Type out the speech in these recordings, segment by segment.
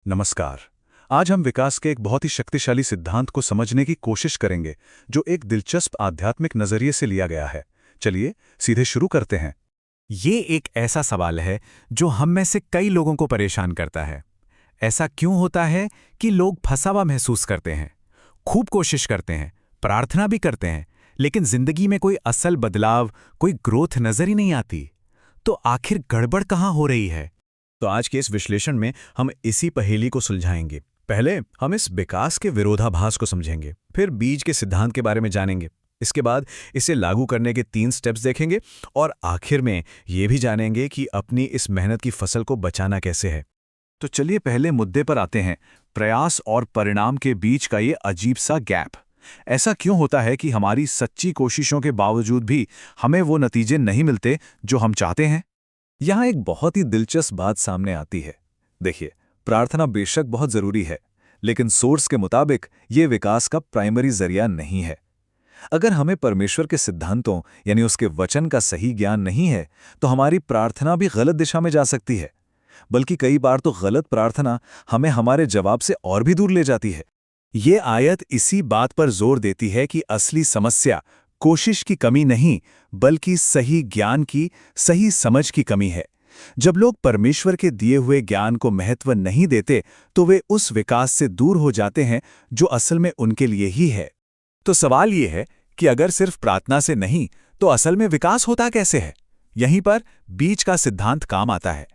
नमस्कार। आज हम विकास के एक बहुत ही शक्तिशाली सिद्धांत को समझने की कोशिश करेंगे, जो एक दिलचस्प आध्यात्मिक नजरिए से लिया गया है। चलिए सीधे शुरू करते हैं। ये एक ऐसा सवाल है जो हम में से कई लोगों को परेशान करता है। ऐसा क्यों होता है कि लोग फंसा हुआ महसूस करते हैं, खूब कोशिश करते हैं, प्रार्थना भी करते हैं, लेकिन जिंदगी में कोई असल बदलाव, कोई ग्रोथ नजर ही नहीं आती। तो आखिर गड़बड़ कहाँ हो रही है? तो आज के इस विश्लेषण में हम इसी पहेली को सुलझाएंगे। पहले हम इस विकास के विरोधाभास को समझेंगे, फिर बीज के सिद्धांत के बारे में जानेंगे, इसके बाद इसे लागू करने के 3 स्टेप्स देखेंगे और आखिर में ये भी जानेंगे कि अपनी इस मेहनत की फसल को बचाना कैसे है। तो चलिए पहले मुद्दे पर आते हैं, प्रयास और परिणाम के बीच का ये अजीब सा गैप। ऐसा क्यों होता है कि हमारी सच्ची कोशिशों के बावजूद भी हमें वो नतीजे नहीं मिलते जो हम चाहते हैं? यहाँ एक बहुत ही दिलचस्प बात सामने आती है। देखिए, प्रार्थना बेशक बहुत जरूरी है, लेकिन सोर्स के मुताबिक ये विकास का प्राइमरी जरिया नहीं है। अगर हमें परमेश्वर के सिद्धांतों यानी उसके वचन का सही ज्ञान नहीं है, तो हमारी प्रार्थना भी गलत दिशा में जा सकती है। बल्कि कई बार तो गलत प्रार्थना हमें हमारे जवाब से और भी दूर ले जाती है। ये आयत इसी बात पर जोर देती है कि असली समस्या कोशिश की कमी नहीं, बल्कि सही ज्ञान की, सही समझ की कमी है। जब लोग परमेश्वर के दिए हुए ज्ञान को महत्व नहीं देते, तो वे उस विकास से दूर हो जाते हैं जो असल में उनके लिए ही है। तो सवाल ये है कि अगर सिर्फ प्रार्थना से नहीं, तो असल में विकास होता कैसे है? यहीं पर बीज का सिद्धांत काम आता है।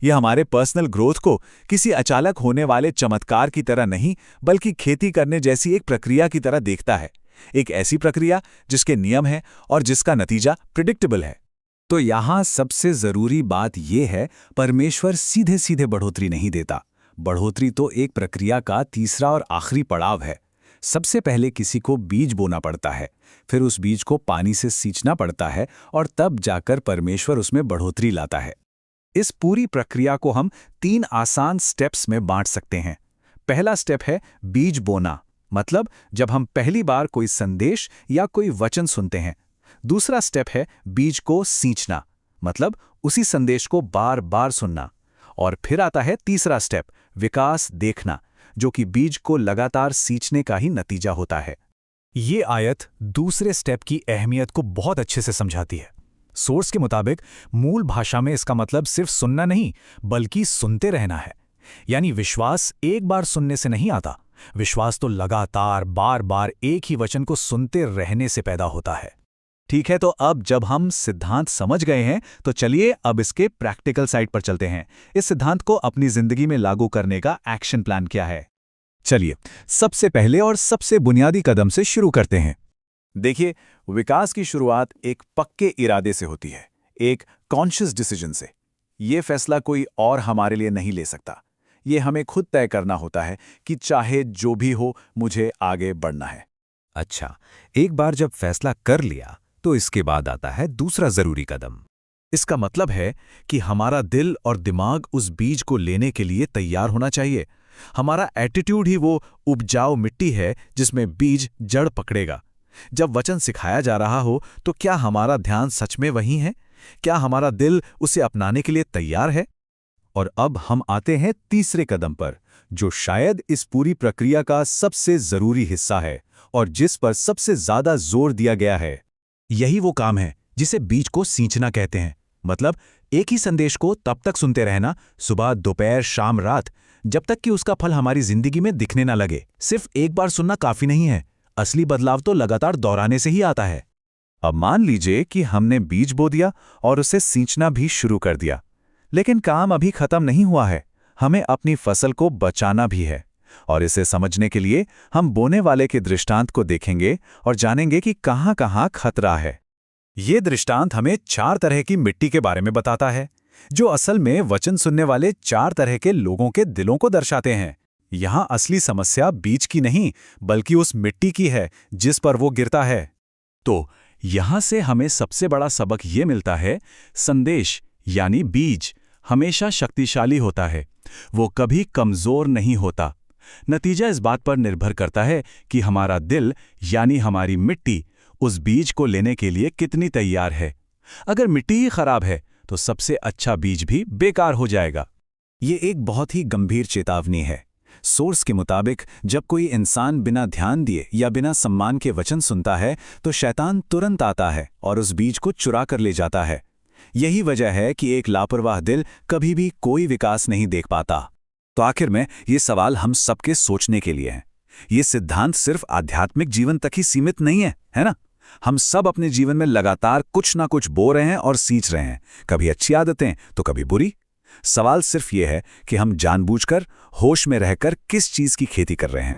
यह हमारे पर्सनल ग्रोथ को किसी अचानक होने वाले चमत्कार की तरह नहीं, बल्कि खेती करने जैसी एक प्रक्रिया की तरह देखता है। एक ऐसी प्रक्रिया जिसके नियम हैं और जिसका नतीजा प्रिडिक्टेबल है। तो यहाँ सबसे जरूरी बात यह है, परमेश्वर सीधे सीधे बढ़ोतरी नहीं देता। बढ़ोतरी तो एक प्रक्रिया का तीसरा और आखिरी पड़ाव है। सबसे पहले किसी को बीज बोना पड़ता है, फिर उस बीज को पानी से सींचना पड़ता है और तब जाकर परमेश्वर उसमें बढ़ोतरी लाता है। इस पूरी प्रक्रिया को हम 3 आसान स्टेप्स में बांट सकते हैं। पहला स्टेप है बीज बोना, मतलब जब हम पहली बार कोई संदेश या कोई वचन सुनते हैं। दूसरा स्टेप है बीज को सींचना, मतलब उसी संदेश को बार बार सुनना। और फिर आता है तीसरा स्टेप, विकास देखना, जो कि बीज को लगातार सींचने का ही नतीजा होता है। ये आयत दूसरे स्टेप की अहमियत को बहुत अच्छे से समझाती है। सोर्स के मुताबिक मूल भाषा में इसका मतलब सिर्फ सुनना नहीं, बल्कि सुनते रहना है। यानी विश्वास एक बार सुनने से नहीं आता। विश्वास तो लगातार बार बार एक ही वचन को सुनते रहने से पैदा होता है। ठीक है, तो अब जब हम सिद्धांत समझ गए हैं, तो चलिए अब इसके प्रैक्टिकल साइड पर चलते हैं। इस सिद्धांत को अपनी जिंदगी में लागू करने का एक्शन प्लान क्या है? चलिए सबसे पहले और सबसे बुनियादी कदम से शुरू करते हैं। देखिए, विकास की शुरुआत एक पक्के इरादे से होती है, एक कॉन्शियस डिसीजन से। ये फैसला कोई और हमारे लिए नहीं ले सकता। ये हमें खुद तय करना होता है कि चाहे जो भी हो, मुझे आगे बढ़ना है। अच्छा, एक बार जब फैसला कर लिया, तो इसके बाद आता है दूसरा जरूरी कदम। इसका मतलब है कि हमारा दिल और दिमाग उस बीज को लेने के लिए तैयार होना चाहिए। हमारा एटीट्यूड ही वो उपजाऊ मिट्टी है जिसमें बीज जड़ पकड़ेगा। जब वचन सिखाया जा रहा हो, तो क्या हमारा ध्यान सच में वहीं है? क्या हमारा दिल उसे अपनाने के लिए तैयार है? और अब हम आते हैं तीसरे कदम पर, जो शायद इस पूरी प्रक्रिया का सबसे जरूरी हिस्सा है और जिस पर सबसे ज्यादा जोर दिया गया है। यही वो काम है जिसे बीज को सींचना कहते हैं। मतलब एक ही संदेश को तब तक सुनते रहना, सुबह, दोपहर, शाम, रात, जब तक कि उसका फल हमारी जिंदगी में दिखने ना लगे। सिर्फ एक बार सुनना काफी नहीं है। असली बदलाव तो लगातार दोहराने से ही आता है। अब मान लीजिए कि हमने बीज बो दिया और उसे सींचना भी शुरू कर दिया, लेकिन काम अभी खत्म नहीं हुआ है। हमें अपनी फसल को बचाना भी है। और इसे समझने के लिए हम बोने वाले के दृष्टांत को देखेंगे और जानेंगे कि कहां-कहां खतरा है। ये दृष्टांत हमें 4 तरह की मिट्टी के बारे में बताता है, जो असल में वचन सुनने वाले 4 तरह के लोगों के दिलों को दर्शाते हैं। यहाँ असली समस्या बीज की नहीं, बल्कि उस मिट्टी की है जिस पर वो गिरता है। तो यहाँ से हमें सबसे बड़ा सबक ये मिलता है, संदेश यानी बीज हमेशा शक्तिशाली होता है। वो कभी कमजोर नहीं होता। नतीजा इस बात पर निर्भर करता है कि हमारा दिल यानी हमारी मिट्टी उस बीज को लेने के लिए कितनी तैयार है। अगर मिट्टी ही खराब है, तो सबसे अच्छा बीज भी बेकार हो जाएगा। ये एक बहुत ही गंभीर चेतावनी है। सोर्स के मुताबिक जब कोई इंसान बिना ध्यान दिए या बिना सम्मान के वचन सुनता है तो शैतान तुरंत आता है और उस बीज को चुरा कर ले जाता है। यही वजह है कि एक लापरवाह दिल कभी भी कोई विकास नहीं देख पाता। तो आखिर में ये सवाल हम सबके सोचने के लिए है। ये सिद्धांत सिर्फ आध्यात्मिक जीवन तक ही सीमित नहीं है ना? हम सब अपने जीवन में लगातार कुछ ना कुछ बो रहे हैं और सींच रहे हैं, कभी अच्छी आदतें तो कभी बुरी। सवाल सिर्फ ये है कि हम जानबूझकर होश में रहकर किस चीज की खेती कर रहे हैं।